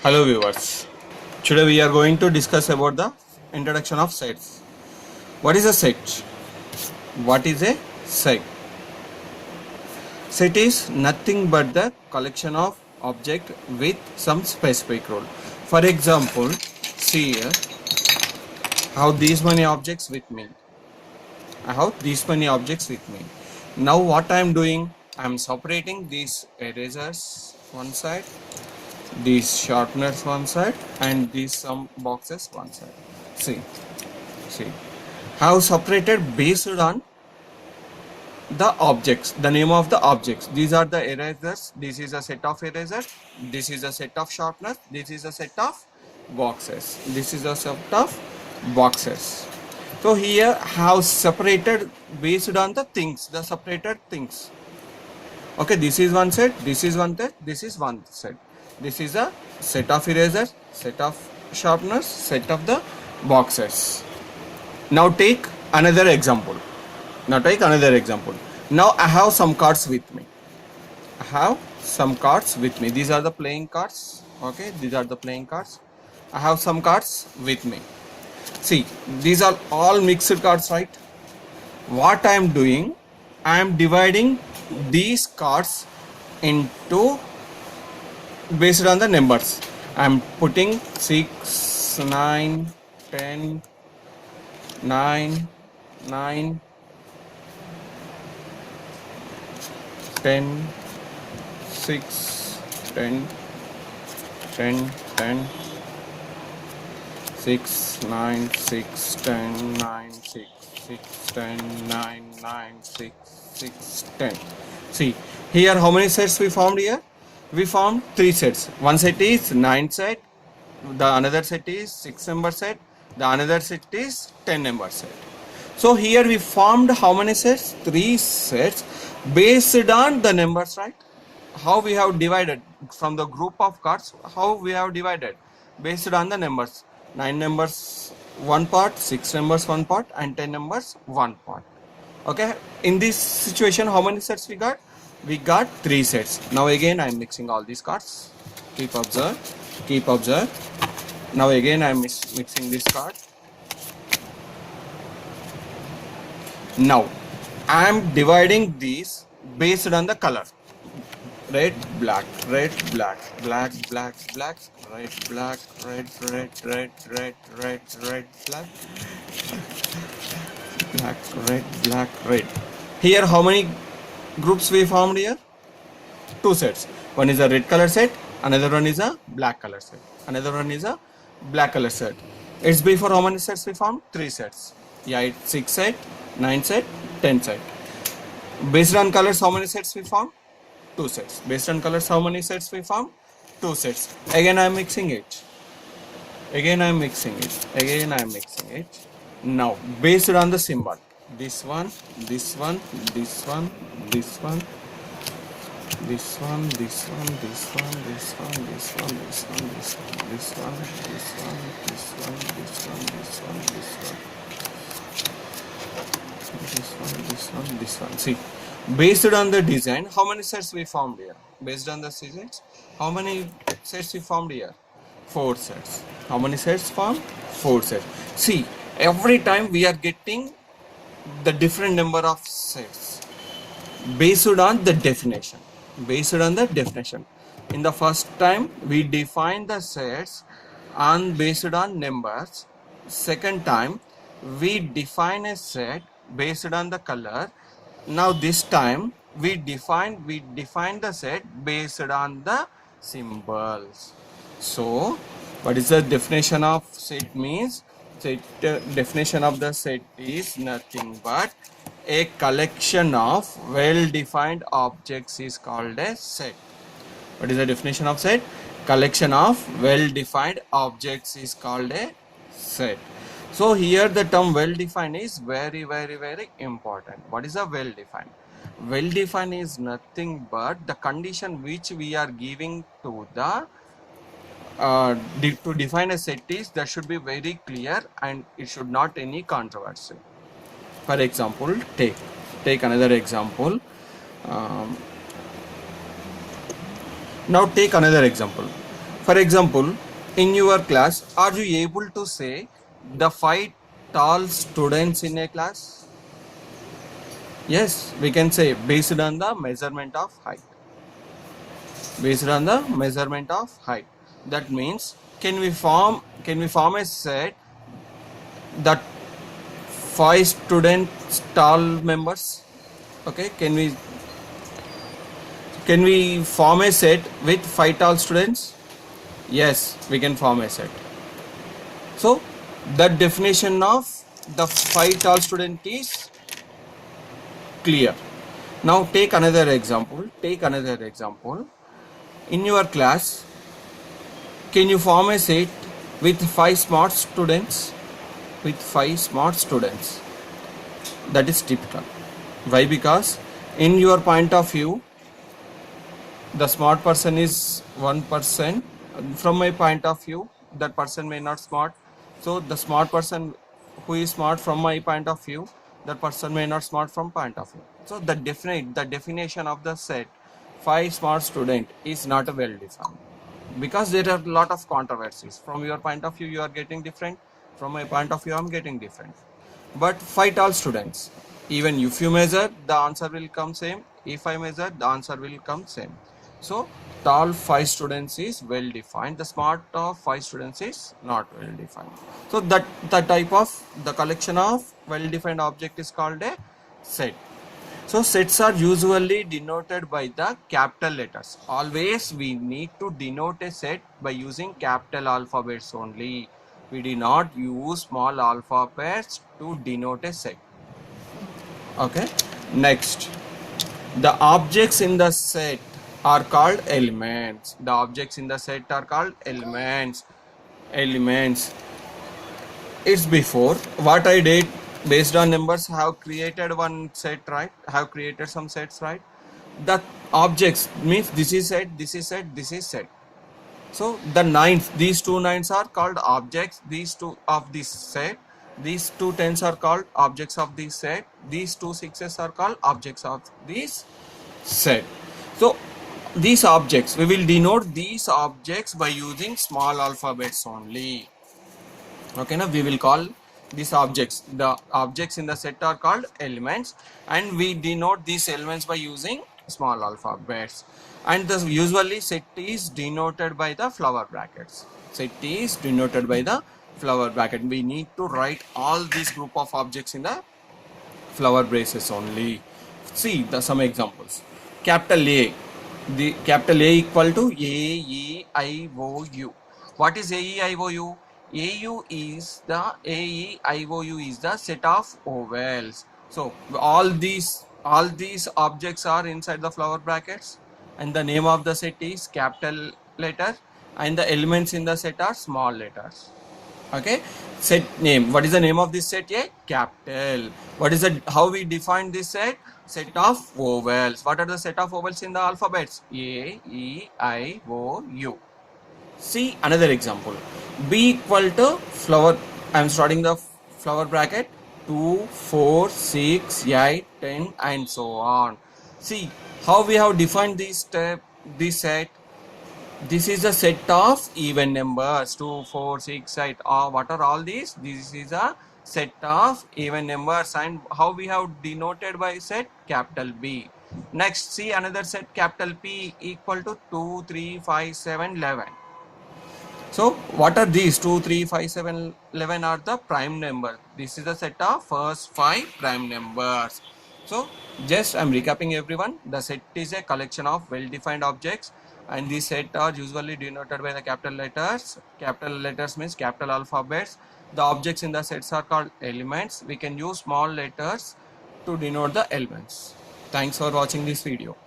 Hello viewers. Today we are going to discuss about the introduction of sets. What is a set? What is a set? Set is nothing but the collection of object with some specific role. For example, see here, I have these many objects with me. I have these many objects with me. Now what I am doing? I am separating these erasers one side, these sharpeners one side, and these some boxes one side. See, have separated based on the objects, the name of the objects. These are the erasers. This is a set of erasers. This is a set of sharpeners. This is a set of boxes. This is a set of boxes. So here have separated based on the things, the separated things. Okay, this is one set, this is one set, this is one set. This is a set of erasers, set of sharpeners, set of the boxes. Now take another example. Now I have some cards with me. These are the playing cards. Okay, these are the playing cards. I have some cards with me. See, these are all mixed cards, right? What I am doing, I am dividing these cards into based on the numbers. I am putting 6, 9, 10, 9, 9, 10, 6, 10, 10, 10, 6, 9, 6, 10, 9, 6, 6, 10, 9, 9, 6, 6, 10. See, here how many sets we formed here? We formed 3 sets. One set is 9 set, the another set is 6 number set, the another set is 10 number set. So here we formed how many sets? 3 sets based on the numbers, right? How we have divided from the group of cards, how we have divided based on the numbers. 9 numbers one part, 6 numbers one part, and 10 numbers one part. Okay, in this situation how many sets we got? We got 3 sets. Now again I am mixing all these cards. Keep observe. Now again I am mixing this card. Now I am dividing these based on the color. Red, black, red, black, black, black, black, red, black, red, red, red, red, red, red, black, black, red, black, red. Here how many groups we formed here? 2 sets. One is a red color set, another one is a black color set, another one is a black color set. It's before how many sets we formed? 3 sets. Yeah, it's 6 set, 9 set, 10 set. Based on colors how many sets we formed? 2 sets. Based on colors how many sets we formed? 2 sets. Again I am mixing it. Now based on the symbol, this one, this one, this one, this one, this one, this one, this one, this one, this one, this one, this one, this one, this one, this one, this one, this one, this one, this one. See, based on the design, how many sets we formed here? Based on the sets, how many sets we formed here? 4 sets. How many sets formed? 4 sets. See, every time we are getting the different number of sets based on the definition. In the first time we define the sets and based on numbers. Second time we define a set based on the color. Now this time we define the set based on the symbols. So what is the definition of set means? Definition of the set is nothing but a collection of well-defined objects is called a set. What is the definition of set? Collection of well-defined objects is called a set. So here the term well-defined is very, very, very important. What is a well-defined? Well-defined is nothing but the condition which we are giving to the to define a set is that should be very clear and it should not any controversy. For example, take another example. Now take another example. For example, in your class, are you able to say the 5 tall students in a class? Yes, we can say based on the measurement of height. Based on the measurement of height. That means can we form a set that 5 students tall members? Okay, can we form a set with 5 tall students? Yes, we can form a set. So the definition of the 5 tall student is clear. Now take another example. In your class, can you form a set with 5 smart students? With 5 smart students. That is typical. Why? Because in your point of view, the smart person is one person. From my point of view, that person may not smart. So the smart person who is smart from my point of view, that person may not smart from point of view. So the definition of the set 5 smart student is not well defined, because there are a lot of controversies. From your point of view, you are getting different. From my point of view, I'm getting different. But 5 tall students, even if you measure, the answer will come same. If I measure, the answer will come same. So tall 5 students is well defined. The smart of 5 students is not well defined. So that the type of the collection of well defined object is called a set. So sets are usually denoted by the capital letters. Always we need to denote a set by using capital alphabets only. We do not use small alphabets to denote a set. Okay. Next, the objects in the set are called elements. The objects in the set are called elements. Elements. It's before what I did based on numbers, have created one set, right? Have created some sets, right? The objects means this is set, this is set, this is set. So the nines, these 2 nines are called objects. These 2 of this set, these 2 tens are called objects of this set. These 2 sixes are called objects of this set. So these objects, we will denote these objects by using small alphabets only. Okay, now we will call these objects, the objects in the set are called elements, and we denote these elements by using small alphabets. And the usually set is denoted by the flower brackets. Set is denoted by the flower bracket. We need to write all these group of objects in the flower braces only. See the some examples. Capital A, the capital A equal to AEIOU. What is AEIOU? AEIOU is the set of ovals. So all these objects are inside the flower brackets, and the name of the set is capital letter, and the elements in the set are small letters. Okay, set name. What is the name of this set? A capital. What is it? How we define this set? Set of vowels. What are the set of vowels in the alphabets? A, E, I, O, U. See another example. B equal to flower. I am starting the flower bracket. 2, 4, 6, 8, 10, and so on. See how we have defined this set. This is a set of even numbers. 2, 4, 6, 8. What are all these? This is a set of even numbers. And how we have denoted by set? Capital B. Next, see another set, capital P equal to 2, 3, 5, 7, 11. So what are these? 2, 3, 5, 7, 11 are the prime numbers. This is the set of first 5 prime numbers. So just I'm recapping everyone. The set is a collection of well-defined objects, and these set are usually denoted by the capital letters. Capital letters means capital alphabets. The objects in the sets are called elements. We can use small letters to denote the elements. Thanks for watching this video.